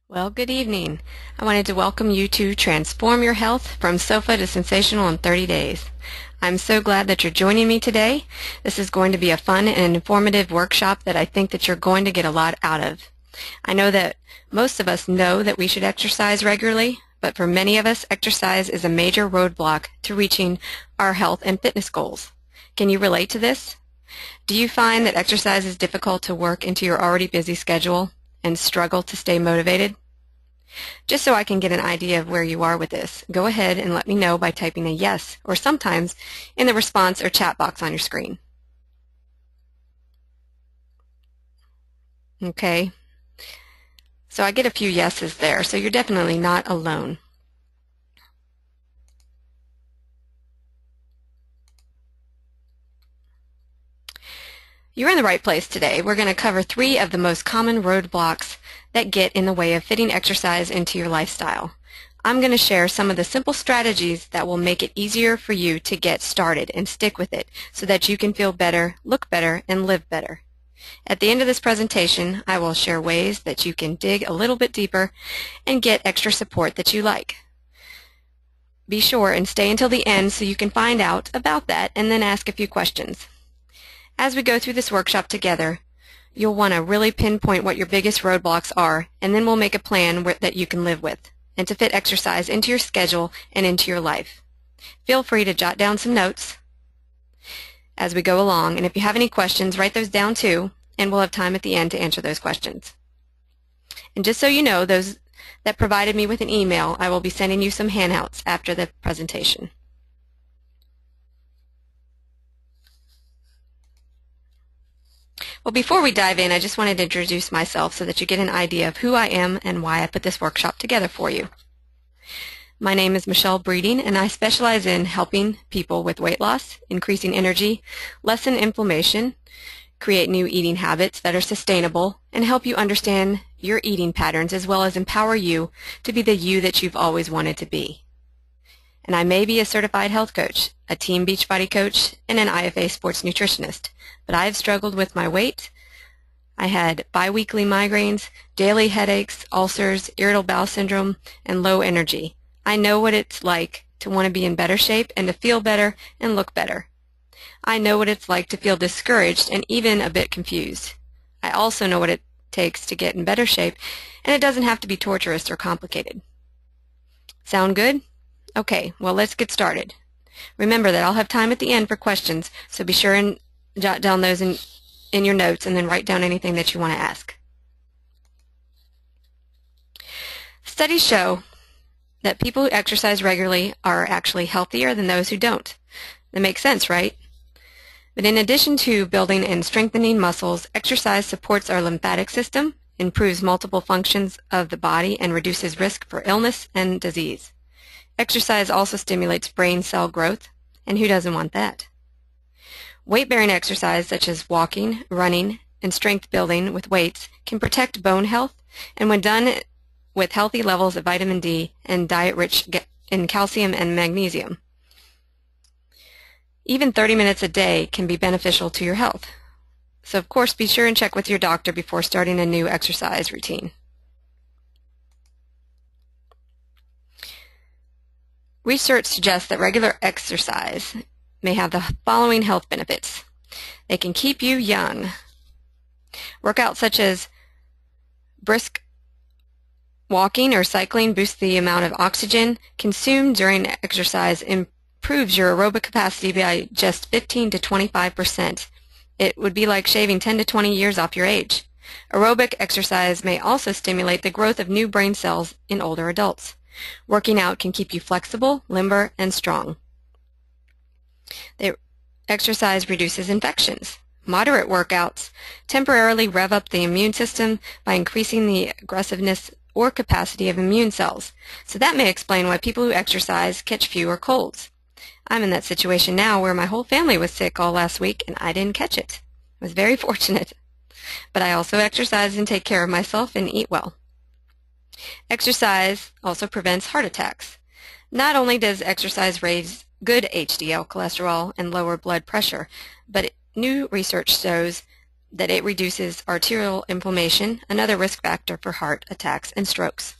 Well, good evening. I wanted to welcome you to Transform Your Health from Sofa to Sensational in 30 Days. I'm so glad that you're joining me today. This is going to be a fun and informative workshop that I think that you're going to get a lot out of. I know that most of us know that we should exercise regularly, but for many of us, exercise is a major roadblock to reaching our health and fitness goals. Can you relate to this? Do you find that exercise is difficult to work into your already busy schedule and struggle to stay motivated? Just so I can get an idea of where you are with this, go ahead and let me know by typing a yes or sometimes in the response or chat box on your screen. Okay, so I get a few yeses there, so you're definitely not alone. You're in the right place today. We're going to cover 3 of the most common roadblocks that get in the way of fitting exercise into your lifestyle. I'm going to share some of the simple strategies that will make it easier for you to get started and stick with it so that you can feel better, look better, and live better. At the end of this presentation, I will share ways that you can dig a little bit deeper and get extra support that you like. Be sure and stay until the end so you can find out about that and then ask a few questions. As we go through this workshop together, you'll want to really pinpoint what your biggest roadblocks are, and then we'll make a plan that you can live with, and to fit exercise into your schedule and into your life. Feel free to jot down some notes as we go along, and if you have any questions, write those down too, and we'll have time at the end to answer those questions. And just so you know, those that provided me with an email, I will be sending you some handouts after the presentation. Well, before we dive in, I just wanted to introduce myself so that you get an idea of who I am and why I put this workshop together for you. My name is Michelle Breeding, and I specialize in helping people with weight loss, increasing energy, lessen inflammation, create new eating habits that are sustainable, and help you understand your eating patterns as well as empower you to be the you that you've always wanted to be. And I may be a certified health coach, a team Beachbody coach, and an IFA sports nutritionist, but I have struggled with my weight. I had biweekly migraines, daily headaches, ulcers, irritable bowel syndrome, and low energy. I know what it's like to want to be in better shape and to feel better and look better. I know what it's like to feel discouraged and even a bit confused. I also know what it takes to get in better shape, and it doesn't have to be torturous or complicated. Sound good? Okay, well, let's get started. Remember that I'll have time at the end for questions, so be sure and jot down those in your notes and then write down anything that you want to ask. Studies show that people who exercise regularly are actually healthier than those who don't. That makes sense, right? But in addition to building and strengthening muscles, exercise supports our lymphatic system, improves multiple functions of the body, and reduces risk for illness and disease. Exercise also stimulates brain cell growth, and who doesn't want that? Weight-bearing exercise such as walking, running, and strength building with weights can protect bone health, and when done with healthy levels of vitamin D and diet rich in calcium and magnesium. Even 30 minutes a day can be beneficial to your health. So of course, be sure and check with your doctor before starting a new exercise routine. Research suggests that regular exercise may have the following health benefits. They can keep you young. Workouts such as brisk walking or cycling boost the amount of oxygen consumed during exercise, improves your aerobic capacity by just 15 to 25%. It would be like shaving 10 to 20 years off your age. Aerobic exercise may also stimulate the growth of new brain cells in older adults. Working out can keep you flexible, limber, and strong. Exercise reduces infections. Moderate workouts temporarily rev up the immune system by increasing the aggressiveness or capacity of immune cells. So that may explain why people who exercise catch fewer colds. I'm in that situation now where my whole family was sick all last week and I didn't catch it. I was very fortunate. But I also exercise and take care of myself and eat well. Exercise also prevents heart attacks. Not only does exercise raise good HDL cholesterol and lower blood pressure, but new research shows that it reduces arterial inflammation, another risk factor for heart attacks and strokes.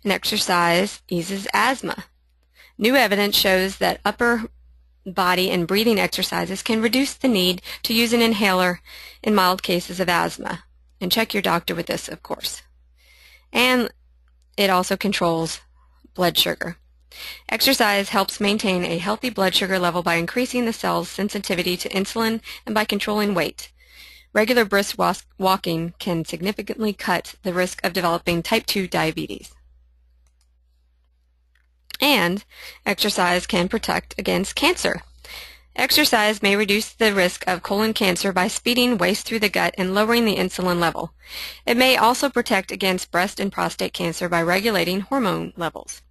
And exercise eases asthma. New evidence shows that upper body and breathing exercises can reduce the need to use an inhaler in mild cases of asthma. And check your doctor with this, of course. And it also controls blood sugar. Exercise helps maintain a healthy blood sugar level by increasing the cell's sensitivity to insulin and by controlling weight. Regular brisk walking can significantly cut the risk of developing type 2 diabetes. And exercise can protect against cancer. Exercise may reduce the risk of colon cancer by speeding waste through the gut and lowering the insulin level. It may also protect against breast and prostate cancer by regulating hormone levels.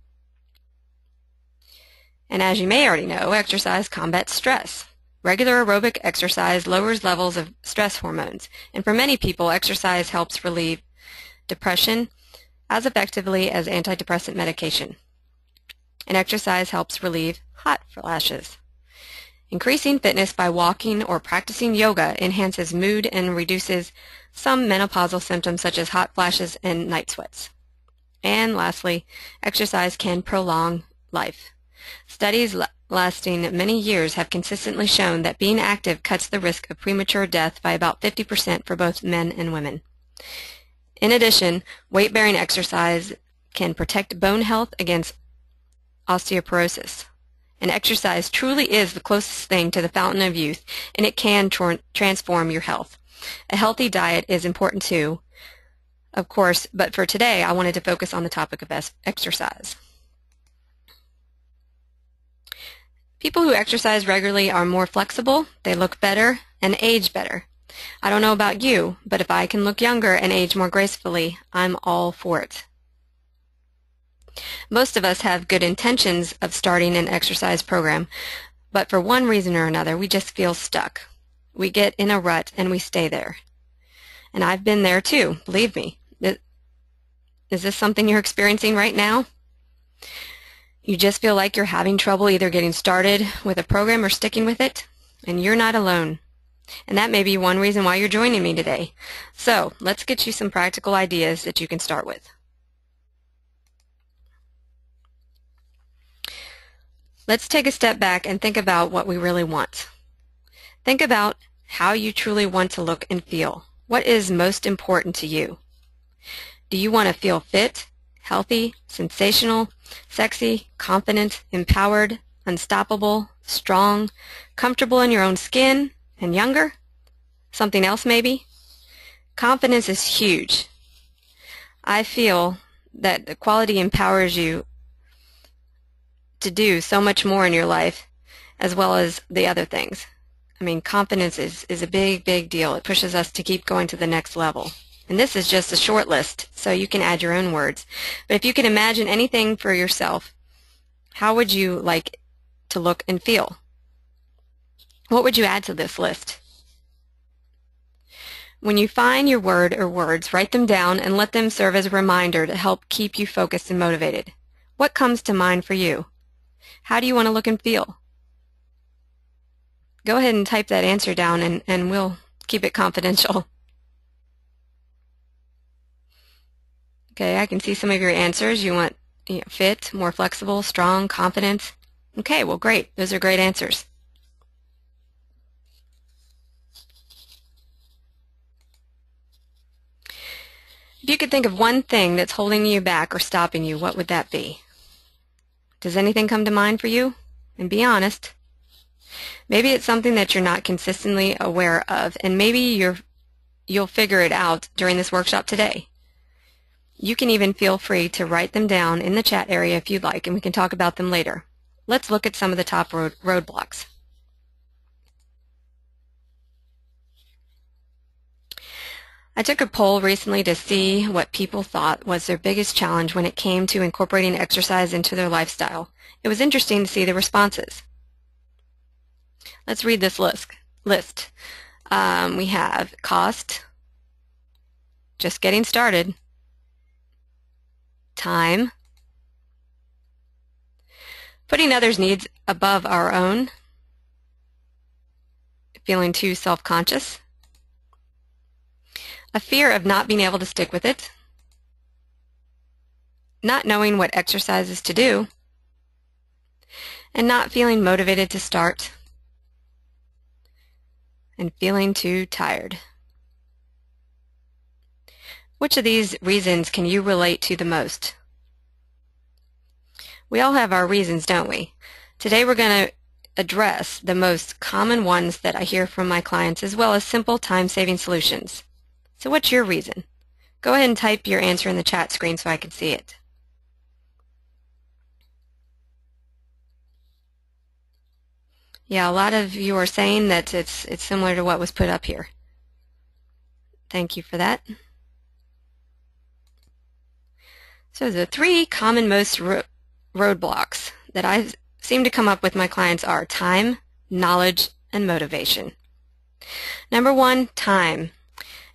And as you may already know, exercise combats stress. Regular aerobic exercise lowers levels of stress hormones, and for many people, exercise helps relieve depression as effectively as antidepressant medication. And exercise helps relieve hot flashes. Increasing fitness by walking or practicing yoga enhances mood and reduces some menopausal symptoms such as hot flashes and night sweats. And lastly, exercise can prolong life. Studies lasting many years have consistently shown that being active cuts the risk of premature death by about 50% for both men and women. In addition, weight-bearing exercise can protect bone health against osteoporosis. And exercise truly is the closest thing to the fountain of youth, and it can transform your health. A healthy diet is important too, of course, but for today I wanted to focus on the topic of exercise. People who exercise regularly are more flexible, they look better, and age better. I don't know about you, but if I can look younger and age more gracefully, I'm all for it. Most of us have good intentions of starting an exercise program, but for one reason or another, we just feel stuck. We get in a rut and we stay there. And I've been there too, believe me. Is this something you're experiencing right now? You just feel like you're having trouble either getting started with a program or sticking with it, and you're not alone. And that may be one reason why you're joining me today. So let's get you some practical ideas that you can start with. Let's take a step back and think about what we really want. Think about how you truly want to look and feel. What is most important to you? Do you want to feel fit, healthy, sensational, sexy, confident, empowered, unstoppable, strong, comfortable in your own skin, and younger? Something else maybe? Confidence is huge. I feel that the quality empowers you to do so much more in your life as well as the other things. I mean, confidence is a big, big deal. It pushes us to keep going to the next level. And this is just a short list, so you can add your own words. But if you can imagine anything for yourself, how would you like to look and feel? What would you add to this list? When you find your word or words, write them down and let them serve as a reminder to help keep you focused and motivated. What comes to mind for you? How do you want to look and feel? Go ahead and type that answer down and we'll keep it confidential. Okay, I can see some of your answers. You want fit, more flexible, strong, confident. Okay, well great. Those are great answers. If you could think of one thing that's holding you back or stopping you, what would that be? Does anything come to mind for you? And be honest. Maybe it's something that you're not consistently aware of, and maybe you'll figure it out during this workshop today. You can even feel free to write them down in the chat area if you'd like, and we can talk about them later. Let's look at some of the top roadblocks. I took a poll recently to see what people thought was their biggest challenge when it came to incorporating exercise into their lifestyle. It was interesting to see the responses. Let's read this list. We have cost, just getting started, time, putting others' needs above our own, feeling too self-conscious, a fear of not being able to stick with it, not knowing what exercises to do, and not feeling motivated to start, and feeling too tired. Which of these reasons can you relate to the most? We all have our reasons, don't we? Today we're going to address the most common ones that I hear from my clients, as well as simple time-saving solutions. So what's your reason? Go ahead and type your answer in the chat screen so I can see it. Yeah, a lot of you are saying that it's similar to what was put up here. Thank you for that. So the three common most roadblocks that I seem to come up with my clients are time, knowledge, and motivation. Number one, time.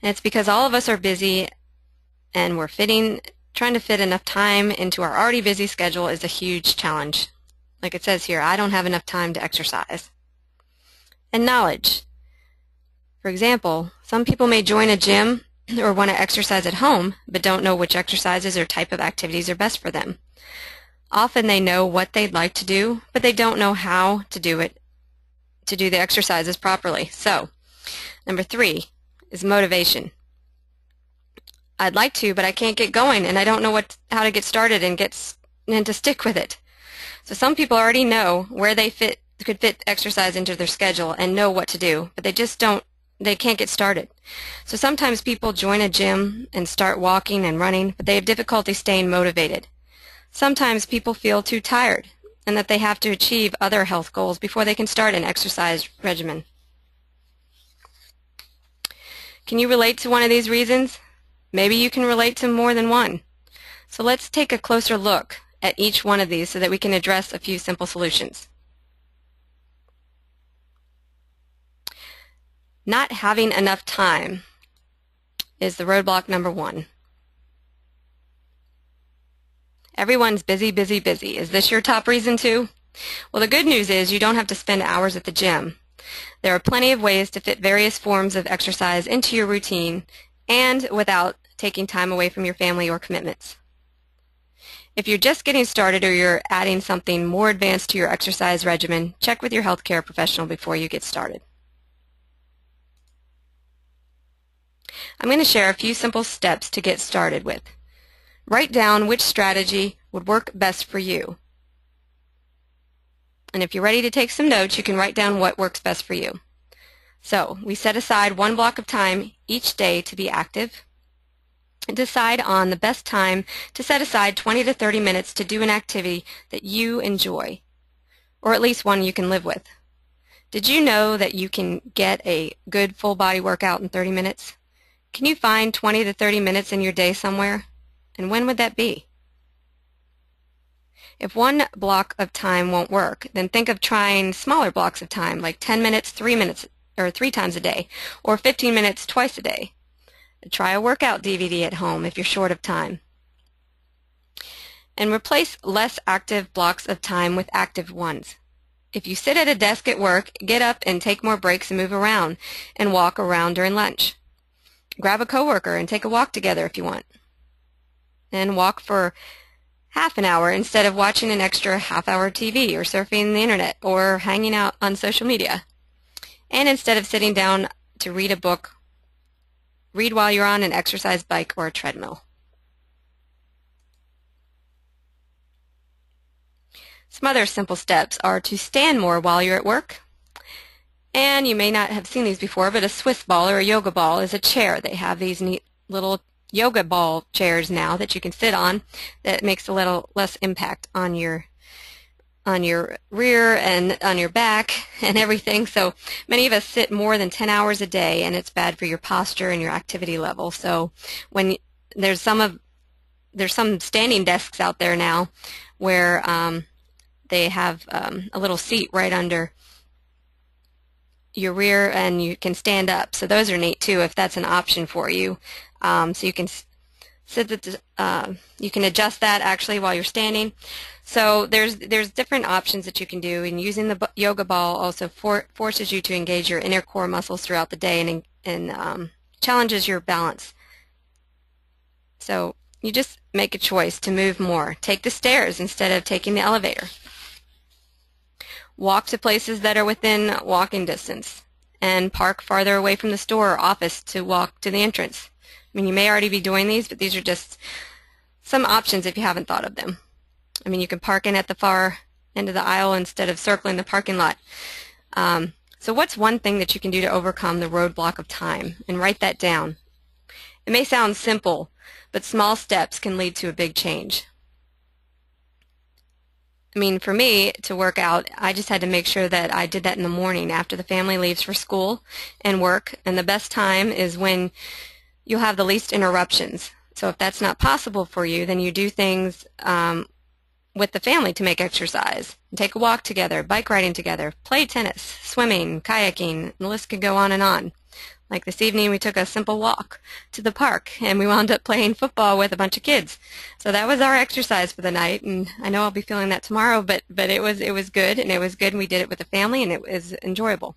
And it's because all of us are busy and we're trying to fit enough time into our already busy schedule is a huge challenge. Like it says here, I don't have enough time to exercise. And knowledge. For example, some people may join a gym or want to exercise at home, but don't know which exercises or type of activities are best for them. Often they know what they'd like to do, but they don't know how to do the exercises properly. So, number three is motivation. I'd like to, but I can't get going, and I don't know how to get started and to stick with it. So some people already know where they could fit exercise into their schedule and know what to do, but they can't get started. So sometimes people join a gym and start walking and running, but they have difficulty staying motivated. Sometimes people feel too tired and that they have to achieve other health goals before they can start an exercise regimen. Can you relate to one of these reasons? Maybe you can relate to more than one. So let's take a closer look at each one of these so that we can address a few simple solutions. Not having enough time is the roadblock number one. Everyone's busy, busy, busy. Is this your top reason too? Well, the good news is you don't have to spend hours at the gym. There are plenty of ways to fit various forms of exercise into your routine and without taking time away from your family or commitments. If you're just getting started or you're adding something more advanced to your exercise regimen, check with your healthcare professional before you get started. I'm going to share a few simple steps to get started with. Write down which strategy would work best for you. And if you're ready to take some notes, you can write down what works best for you. So, we set aside one block of time each day to be active. And decide on the best time to set aside 20 to 30 minutes to do an activity that you enjoy, or at least one you can live with. Did you know that you can get a good full body workout in 30 minutes? Can you find 20 to 30 minutes in your day somewhere? And when would that be? If one block of time won't work, then think of trying smaller blocks of time, like 10 minutes, 3 minutes, or 3 times a day, or 15 minutes twice a day. Try a workout DVD at home if you're short of time. And replace less active blocks of time with active ones. If you sit at a desk at work, get up and take more breaks and move around and walk around during lunch. Grab a coworker and take a walk together if you want. And walk for half an hour instead of watching an extra half-hour TV or surfing the internet or hanging out on social media. And instead of sitting down to read a book, read while you're on an exercise bike or a treadmill. Some other simple steps are to stand more while you're at work. And you may not have seen these before, but a Swiss ball or a yoga ball is a chair. They have these neat little yoga ball chairs now that you can sit on that makes a little less impact on your rear and on your back and everything. So many of us sit more than 10 hours a day, and it's bad for your posture and your activity level. So when there's some standing desks out there now where they have a little seat right under your rear and you can stand up. So those are neat too if that's an option for you. So you can So that you can adjust that actually while you're standing. So there's different options that you can do, and using the yoga ball also forces you to engage your inner core muscles throughout the day and challenges your balance. So you just make a choice to move more. Take the stairs instead of taking the elevator. Walk to places that are within walking distance, and park farther away from the store or office to walk to the entrance. I mean, you may already be doing these, but these are just some options if you haven't thought of them. I mean, you can park in at the far end of the aisle instead of circling the parking lot. So what's one thing that you can do to overcome the roadblock of time? And write that down. It may sound simple, but small steps can lead to a big change. I mean, for me to work out, I just had to make sure that I did that in the morning after the family leaves for school and work. And the best time is when you'll have the least interruptions. So if that's not possible for you, then you do things with the family to make exercise. Take a walk together, bike riding together, play tennis, swimming, kayaking, and the list could go on and on. Like this evening, we took a simple walk to the park, and we wound up playing football with a bunch of kids. So that was our exercise for the night, and I know I'll be feeling that tomorrow, but it was good, and we did it with the family, and it was enjoyable.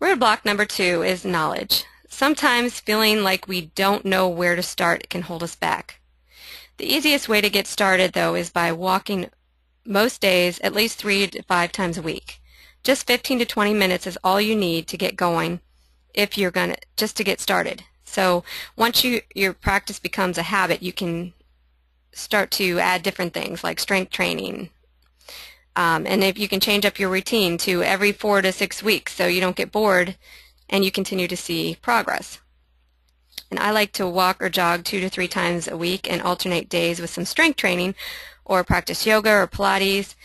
Roadblock number 2 is knowledge. Sometimes feeling like we don't know where to start can hold us back. The easiest way to get started, though, is by walking most days at least 3 to 5 times a week. Just 15 to 20 minutes is all you need to get going if you're just to get started. So once your practice becomes a habit, you can start to add different things like strength training. And if you can change up your routine to every 4 to 6 weeks so you don't get bored and you continue to see progress. And I like to walk or jog 2 to 3 times a week and alternate days with some strength training or practice yoga or Pilates,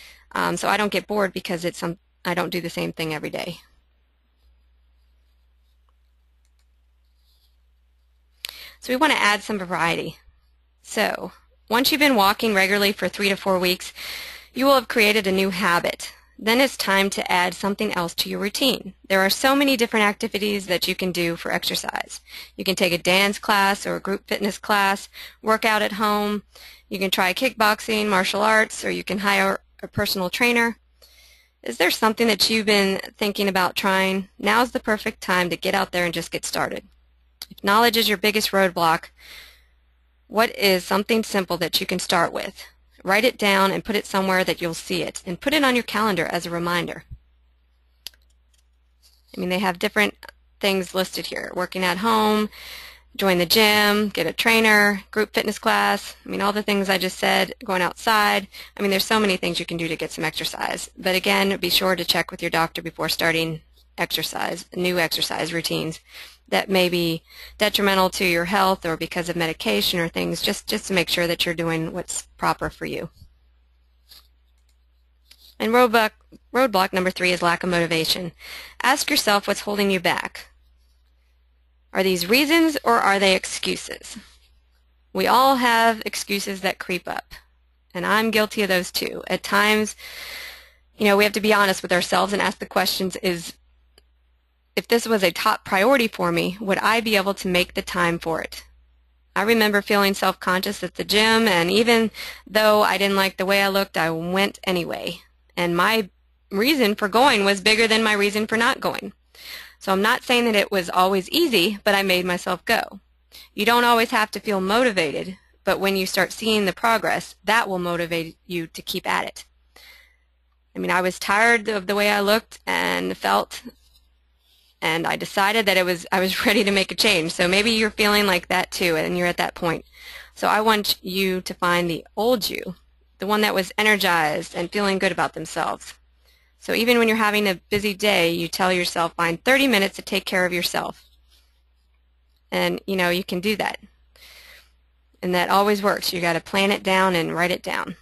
so I don't get bored because I don't do the same thing every day. So we want to add some variety. So once you've been walking regularly for 3 to 4 weeks, you will have created a new habit. Then it's time to add something else to your routine. There are so many different activities that you can do for exercise. You can take a dance class or a group fitness class, work out at home. You can try kickboxing, martial arts, or you can hire a personal trainer. Is there something that you've been thinking about trying? Now's the perfect time to get out there and just get started. If knowledge is your biggest roadblock, what is something simple that you can start with? Write it down and put it somewhere that you'll see it, and put it on your calendar as a reminder. I mean, they have different things listed here. Working at home, join the gym, get a trainer, group fitness class. I mean, all the things I just said, going outside. I mean, there's so many things you can do to get some exercise. But again, be sure to check with your doctor before starting new exercise routines that may be detrimental to your health or because of medication or things, just to make sure that you're doing what's proper for you. And roadblock number 3 is lack of motivation. Ask yourself what's holding you back. Are these reasons or are they excuses? We all have excuses that creep up, and I'm guilty of those too. At times, we have to be honest with ourselves and ask the questions, if this was a top priority for me, would I be able to make the time for it? I remember feeling self-conscious at the gym, and even though I didn't like the way I looked, I went anyway. And my reason for going was bigger than my reason for not going. So I'm not saying that it was always easy, but I made myself go. You don't always have to feel motivated, but when you start seeing the progress, that will motivate you to keep at it. I mean, I was tired of the way I looked and felt, and I decided that I was ready to make a change. So maybe you're feeling like that too, and you're at that point. So I want you to find the old you, the one that was energized and feeling good about themselves. So even when you're having a busy day, you tell yourself, find 30 minutes to take care of yourself. And you can do that. And that always works. You got to plan it down and write it down.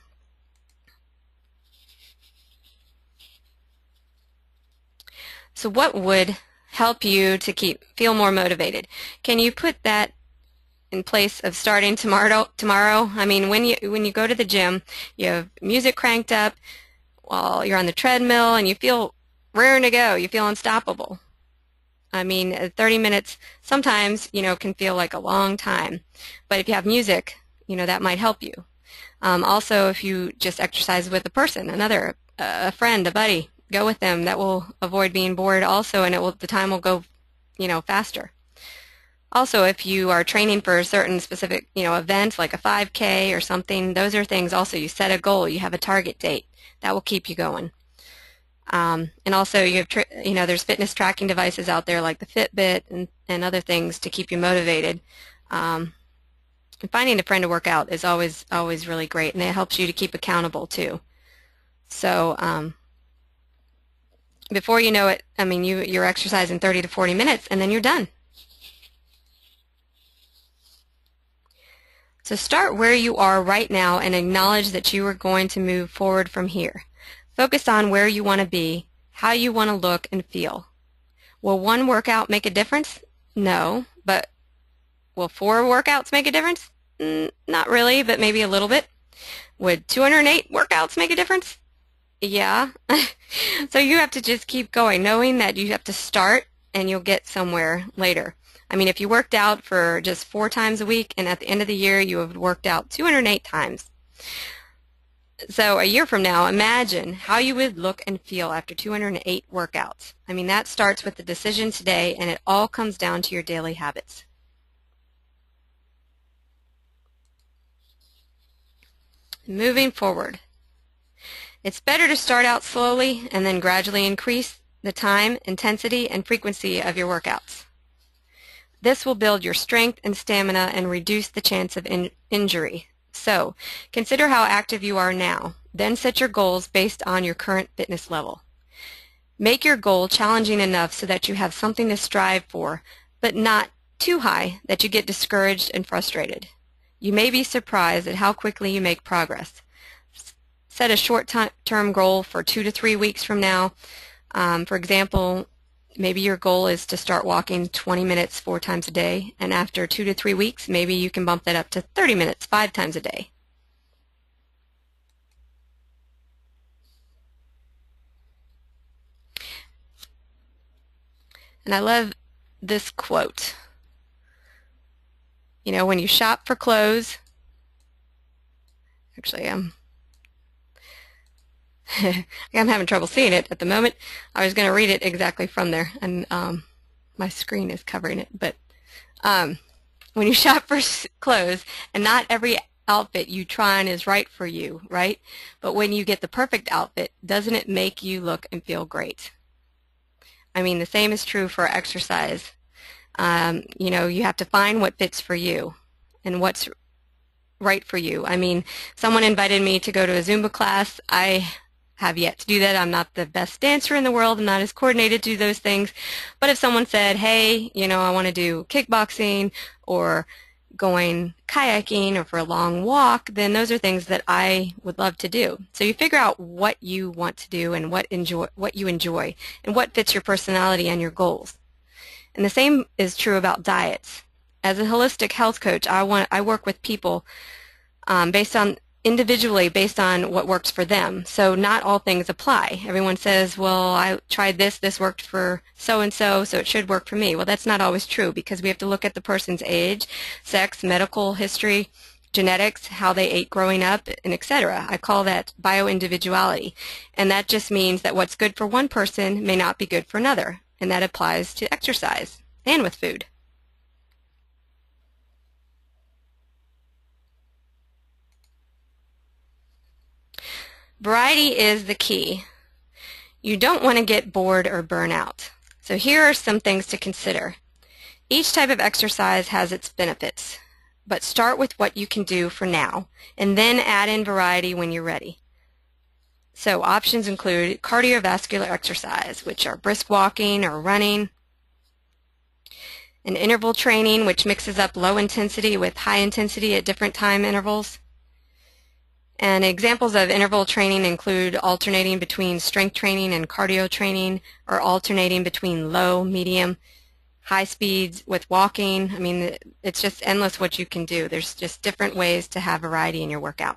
So what would help you to feel more motivated? Can you put that in place of starting tomorrow? I mean, when you go to the gym, you have music cranked up while you're on the treadmill and you feel raring to go. You feel unstoppable. I mean, 30 minutes sometimes, can feel like a long time. But if you have music, that might help you. Also, if you just exercise with a person, a friend, a buddy, go with them. That will avoid being bored also, and the time will go, faster. Also, if you are training for a certain specific, event like a 5K or something, those are things also. You set a goal, you have a target date. That will keep you going. And also, there's fitness tracking devices out there like the Fitbit and other things to keep you motivated. And finding a friend to work out is always really great, and it helps you to keep accountable too. So before you know it, I mean, you're exercising 30 to 40 minutes, and then you're done. So start where you are right now and acknowledge that you are going to move forward from here. Focus on where you want to be, how you want to look and feel. Will one workout make a difference? No, but will 4 workouts make a difference? Not really, but maybe a little bit. Would 208 workouts make a difference? Yeah. So you have to just keep going, knowing that you have to start and you'll get somewhere later. I mean, if you worked out for just 4 times a week and at the end of the year you have worked out 208 times. So a year from now, imagine how you would look and feel after 208 workouts. I mean, that starts with the decision today, and it all comes down to your daily habits. Moving forward, it's better to start out slowly and then gradually increase the time, intensity, and frequency of your workouts. This will build your strength and stamina and reduce the chance of injury. So, consider how active you are now. Then set your goals based on your current fitness level. Make your goal challenging enough so that you have something to strive for, but not too high that you get discouraged and frustrated. You may be surprised at how quickly you make progress. Set a short-term goal for 2 to 3 weeks from now. For example, maybe your goal is to start walking 20 minutes 4 times a day, and after 2 to 3 weeks, maybe you can bump that up to 30 minutes 5 times a day. And I love this quote. When you shop for clothes, actually, I'm having trouble seeing it at the moment. I was going to read it exactly from there, and my screen is covering it. But when you shop for clothes, and not every outfit you try on is right for you, right? But when you get the perfect outfit, doesn't it make you look and feel great? I mean, the same is true for exercise. You have to find what fits for you and what's right for you. I mean, someone invited me to go to a Zumba class. I have yet to do that. I'm not the best dancer in the world. I'm not as coordinated to do those things. But if someone said, hey, I want to do kickboxing or going kayaking or for a long walk, then those are things that I would love to do. So you figure out what you want to do and what you enjoy and what fits your personality and your goals. And the same is true about diets. As a holistic health coach, I work with people individually based on what works for them. So not all things apply. Everyone says, well, I tried this worked for so-and-so, so it should work for me. Well, that's not always true, because we have to look at the person's age, sex, medical history, genetics, how they ate growing up, and etc. I call that bioindividuality. And that just means that what's good for one person may not be good for another. And that applies to exercise and with food. Variety is the key. You don't want to get bored or burn out. So here are some things to consider. Each type of exercise has its benefits, but start with what you can do for now, and then add in variety when you're ready. So options include cardiovascular exercise, which are brisk walking or running, and interval training, which mixes up low intensity with high intensity at different time intervals. And examples of interval training include alternating between strength training and cardio training, or alternating between low, medium, high speeds with walking. I mean, it's just endless what you can do. There's just different ways to have variety in your workout.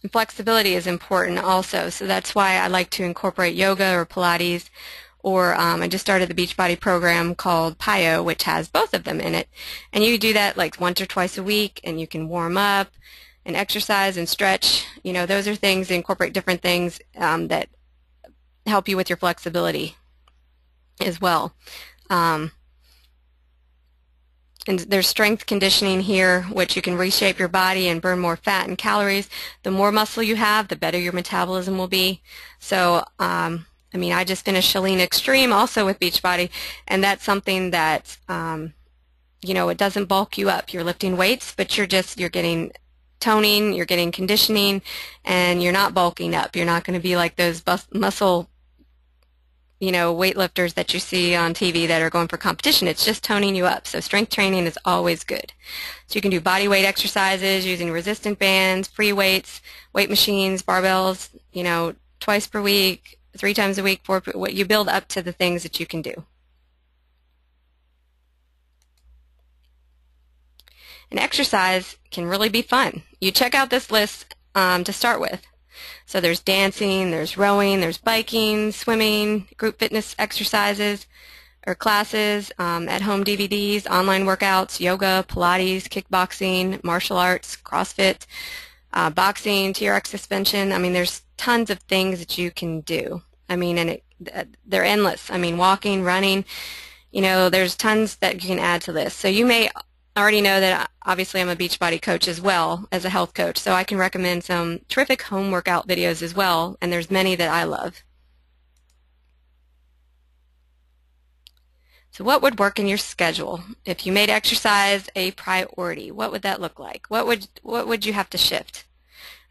And flexibility is important also, so that's why I like to incorporate yoga or Pilates, or I just started the Beachbody program called PIO, which has both of them in it. And you do that like once or twice a week, and you can warm up and exercise and stretch. You know, those are things that incorporate different things that help you with your flexibility as well. And there's strength conditioning here, which you can reshape your body and burn more fat and calories. The more muscle you have, the better your metabolism will be. So, I mean, I just finished Chalene Extreme also with Beachbody, and that's something that, you know, it doesn't bulk you up. You're lifting weights, but you're getting toning, you're getting conditioning, and you're not bulking up. You're not going to be like those muscle, you know, weightlifters that you see on TV that are going for competition. It's just toning you up. So strength training is always good. So you can do body weight exercises using resistant bands, free weights, weight machines, barbells, you know, twice per week, 3 times a week, what you build up to the things that you can do. And exercise can really be fun. You check out this list to start with. So there's dancing, there's rowing, there's biking, swimming, group fitness exercises or classes, at-home DVDs, online workouts, yoga, Pilates, kickboxing, martial arts, CrossFit, boxing, TRX suspension. I mean, there's tons of things that you can do. I mean, and they're endless. I mean, walking, running, you know, there's tons that you can add to this. So you may already know that obviously I'm a Beachbody coach as well as a health coach, so I can recommend some terrific home workout videos as well, and there's many that I love. So what would work in your schedule if you made exercise a priority? What would that look like? What would you have to shift?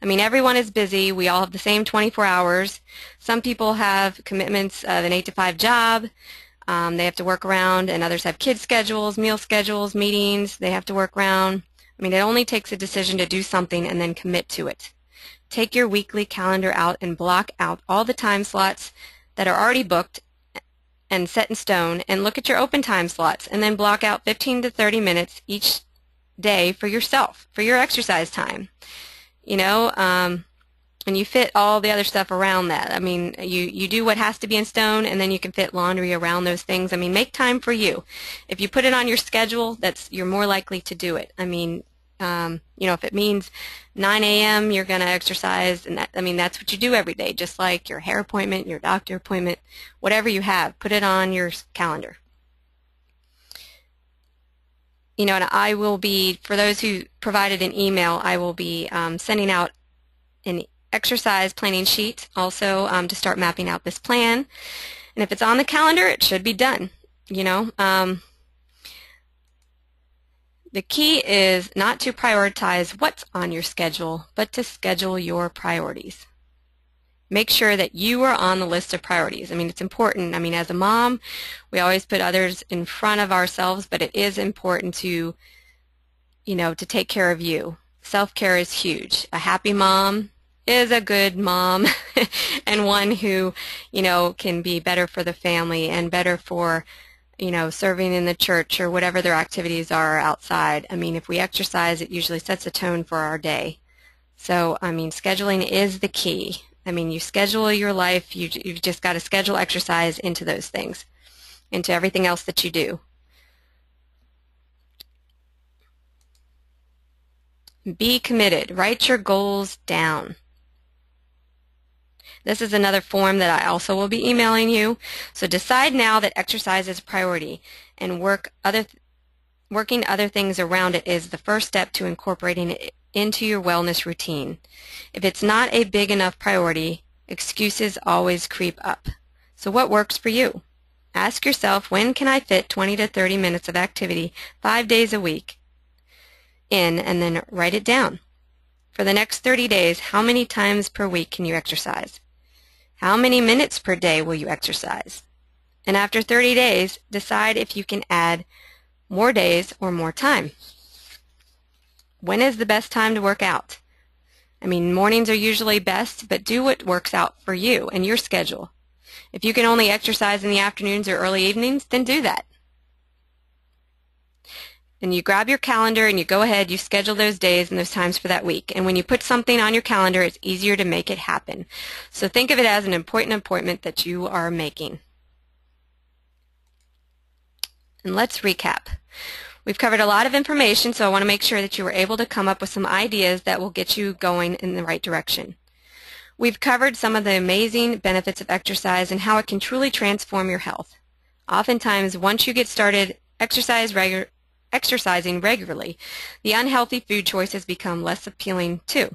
I mean, everyone is busy. We all have the same 24 hours. Some people have commitments of an 8 to 5 job. They have to work around, and others have kids' schedules, meal schedules, meetings they have to work around. I mean, it only takes a decision to do something and then commit to it. Take your weekly calendar out and block out all the time slots that are already booked and set in stone, and look at your open time slots, and then block out 15 to 30 minutes each day for yourself, for your exercise time. You know, and you fit all the other stuff around that. I mean, you do what has to be in stone, and then you can fit laundry around those things. I mean, make time for you. If you put it on your schedule, you're more likely to do it. I mean, you know, if it means 9 a.m. you're going to exercise, and I mean, that's what you do every day, just like your hair appointment, your doctor appointment, whatever you have, put it on your calendar. You know, and I will be, for those who provided an email, I will be sending out an exercise planning sheet also to start mapping out this plan. And if it's on the calendar, it should be done. You know, the key is not to prioritize what's on your schedule, but to schedule your priorities. Make sure that you are on the list of priorities. I mean, it's important. I mean, as a mom, we always put others in front of ourselves, but it is important to, you know, to take care of you. Self-care is huge. A happy mom is a good mom and one who, you know, can be better for the family and better for, you know, serving in the church or whatever their activities are outside. I mean, if we exercise, it usually sets a tone for our day. So, I mean, scheduling is the key. I mean, you schedule your life, you've just got to schedule exercise into those things, into everything else that you do. Be committed. Write your goals down. This is another form that I also will be emailing you. So decide now that exercise is a priority, and working other things around it is the first step to incorporating it into your wellness routine. If it's not a big enough priority, excuses always creep up. So what works for you? Ask yourself, when can I fit 20 to 30 minutes of activity 5 days a week in, and then write it down. For the next 30 days, how many times per week can you exercise? How many minutes per day will you exercise? And after 30 days, decide if you can add more days or more time. When is the best time to work out? I mean, mornings are usually best, but do what works out for you and your schedule. If you can only exercise in the afternoons or early evenings, then do that. And you grab your calendar and you go ahead, you schedule those days and those times for that week. And when you put something on your calendar, it's easier to make it happen. So think of it as an important appointment that you are making. And let's recap. We've covered a lot of information, so I want to make sure that you were able to come up with some ideas that will get you going in the right direction. We've covered some of the amazing benefits of exercise and how it can truly transform your health. Oftentimes, once you get started exercising regularly, the unhealthy food choices become less appealing too.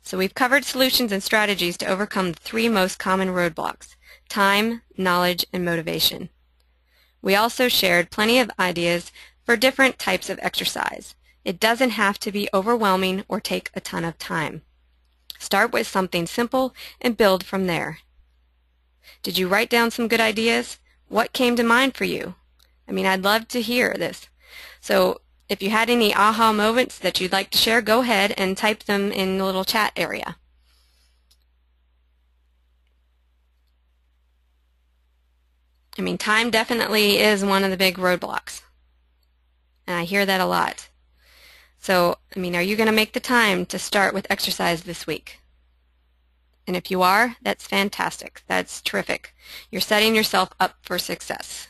So we've covered solutions and strategies to overcome the 3 most common roadblocks: time, knowledge, and motivation. We also shared plenty of ideas for different types of exercise. It doesn't have to be overwhelming or take a ton of time. Start with something simple and build from there. Did you write down some good ideas? What came to mind for you? I'd love to hear this. So if you had any aha moments that you'd like to share, go ahead and type them in the little chat area. Time definitely is one of the big roadblocks. And I hear that a lot. So, are you going to make the time to start with exercise this week? And if you are, that's fantastic. That's terrific. You're setting yourself up for success.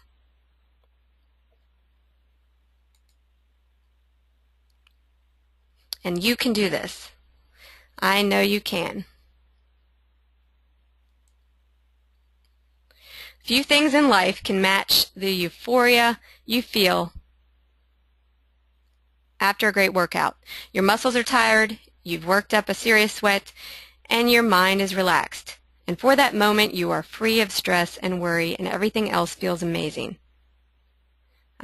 And you can do this. I know you can. Few things in life can match the euphoria you feel after a great workout. Your muscles are tired, you've worked up a serious sweat, and your mind is relaxed. And for that moment, you are free of stress and worry, and everything else feels amazing.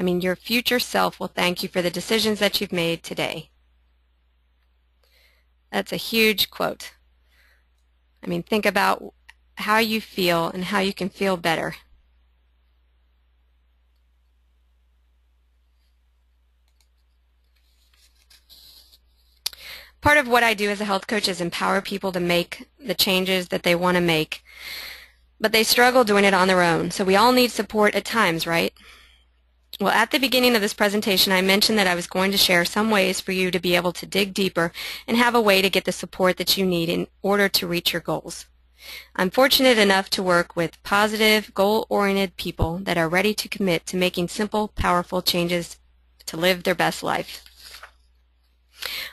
Your future self will thank you for the decisions that you've made today. That's a huge quote. Think about how you feel and how you can feel better. Part of what I do as a health coach is empower people to make the changes that they want to make, but they struggle doing it on their own. So we all need support at times, right? Well, at the beginning of this presentation, I mentioned that I was going to share some ways for you to be able to dig deeper and have a way to get the support that you need in order to reach your goals. I'm fortunate enough to work with positive, goal-oriented people that are ready to commit to making simple, powerful changes to live their best life.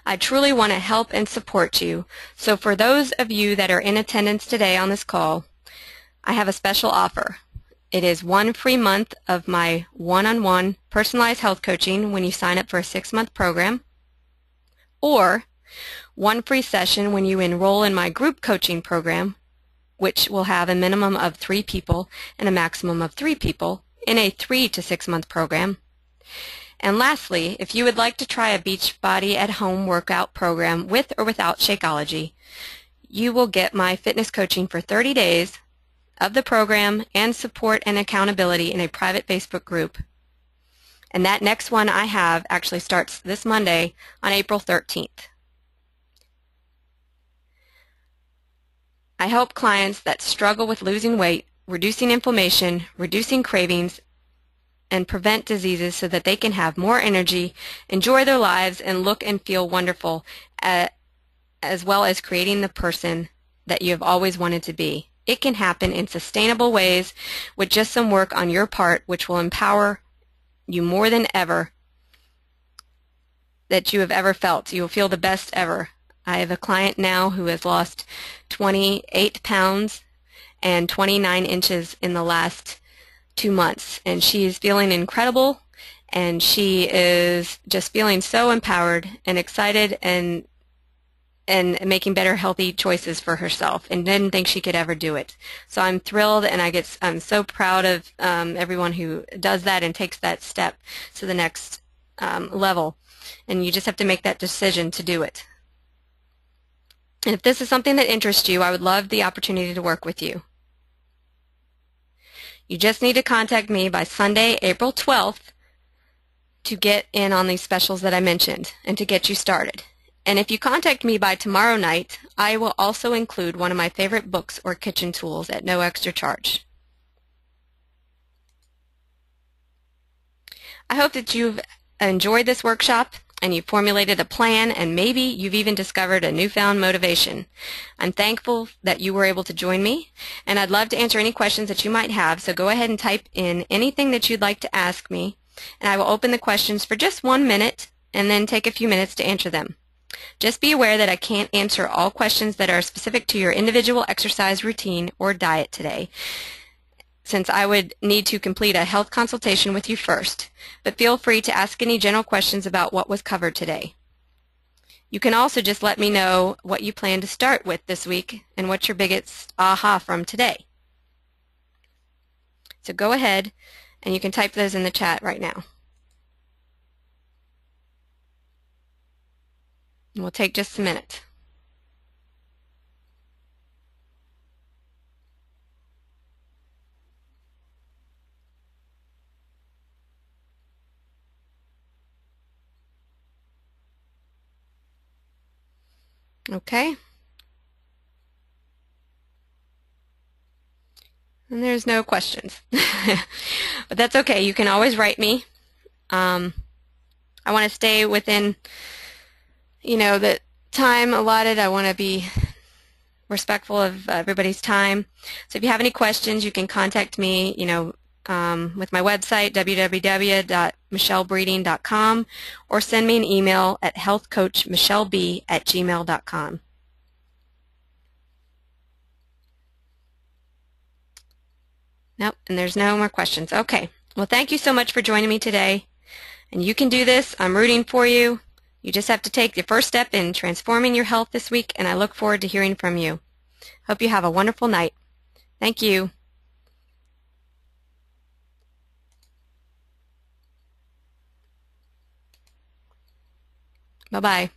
I truly want to help and support you, so for those of you that are in attendance today on this call, I have a special offer. It is 1 free month of my one-on-one personalized health coaching when you sign up for a 6-month program, or 1 free session when you enroll in my group coaching program, which will have a minimum of 3 people and a maximum of 3 people in a 3 to 6 month program. And lastly, if you would like to try a Beachbody at Home workout program with or without Shakeology, you will get my fitness coaching for 30 days of the program and support and accountability in a private Facebook group. And that next one I have actually starts this Monday on April 13th. I help clients that struggle with losing weight, reducing inflammation, reducing cravings, and prevent diseases so that they can have more energy, enjoy their lives, and look and feel wonderful, as well as creating the person that you have always wanted to be. It can happen in sustainable ways with just some work on your part, which will empower you more than ever that you have ever felt. You will feel the best ever. I have a client now who has lost 28 pounds and 29 inches in the last 2 months, and she is feeling incredible, and she is just feeling so empowered and excited and making better healthy choices for herself, and didn't think she could ever do it. So I'm thrilled, and I'm so proud of everyone who does that and takes that step to the next level, and you just have to make that decision to do it. And if this is something that interests you, I would love the opportunity to work with you. You just need to contact me by Sunday, April 12th to get in on these specials that I mentioned and to get you started. And if you contact me by tomorrow night, I will also include one of my favorite books or kitchen tools at no extra charge. I hope that you've enjoyed this workshop and you formulated a plan, and maybe you've even discovered a newfound motivation. I'm thankful that you were able to join me, and I'd love to answer any questions that you might have, so go ahead and type in anything that you'd like to ask me, and I will open the questions for just 1 minute and then take a few minutes to answer them. Just be aware that I can't answer all questions that are specific to your individual exercise routine or diet today, since I would need to complete a health consultation with you first, but feel free to ask any general questions about what was covered today. You can also just let me know what you plan to start with this week and what's your biggest aha from today. So go ahead and you can type those in the chat right now. And we'll take just a minute. Okay. And there's no questions. But that's okay. You can always write me. I want to stay within, the time allotted. I want to be respectful of everybody's time. So if you have any questions, you can contact me, with my website, www.michellebreeding.com, or send me an email at healthcoachmichelleb@gmail.com. Nope, and there's no more questions. Okay. Well, thank you so much for joining me today. And you can do this. I'm rooting for you. You just have to take the first step in transforming your health this week, and I look forward to hearing from you. Hope you have a wonderful night. Thank you. Bye-bye.